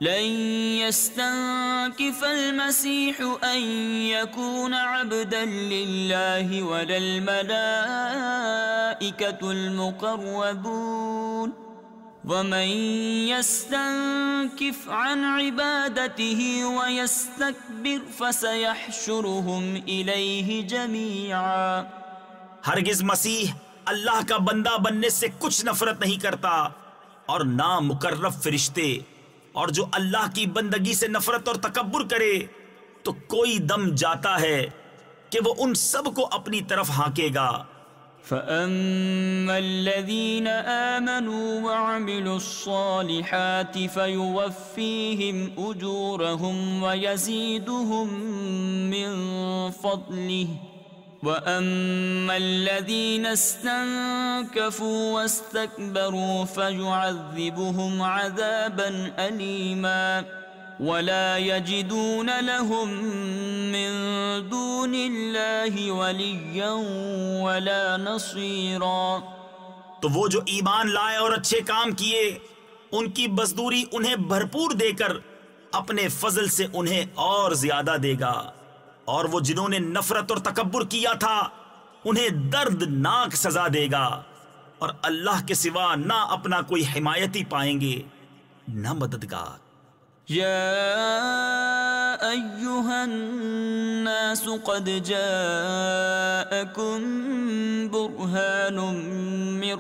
لن يستنكف المسيح أن يكون عبدا لله ولا الملائكة المقربون ومن يستنكف عن عبادته ويستكبر فسيحشرهم إليه جميعا۔ ہرگز مسیح اللہ کا بندہ بننے سے کچھ نفرت نہیں کرتا، اور نہ مقرب فرشتے، اور جو اللہ کی بندگی سے نفرت اور تکبر کرے تو کوئی دم جاتا ہے کہ وہ ان سب کو اپنی طرف ہانکے گا۔ فَأَمَّا الَّذِينَ آمَنُوا وَعَمِلُوا الصَّالِحَاتِ فَيُوَفِّيهِمْ أُجُورَهُمْ وَيَزِيدُهُم مِّن فَضْلِهِ وَأَمَّا الَّذِينَ اسْتَنكَفُوا وَاسْتَكْبَرُوا فَيُعَذِّبُهُمْ عَذَابًا أَلِيمًا وَلَا يَجِدُونَ لَهُم مِّن دُونِ اللَّهِ وَلِيًّا وَلَا نَصِيرًا۔ تو وہ جو ایمان لائے اور اچھے کام کیے، ان کی مزدوری انہیں بھرپور دے کر اپنے فضل سے انہیں اور زیادہ دے گا، اور وہ جنہوں نے نفرت اور تکبر کیا تھا انہیں دردناک سزا دے گا، اور اللہ کے سوا نہ اپنا کوئی حمایتی پائیں گے نہ مددگار۔ يا أيها الناس قد جاءكم برهان من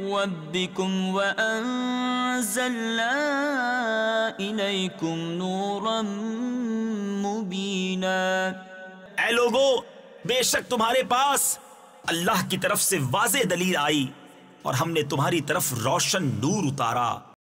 ربكم وأنزلنا إليكم نورا مبينا۔ اے لوگو، بے شک تمہارے پاس اللہ کی طرف سے واضح دلیل آئی، اور ہم نے تمہاری طرف روشن نور اتارا۔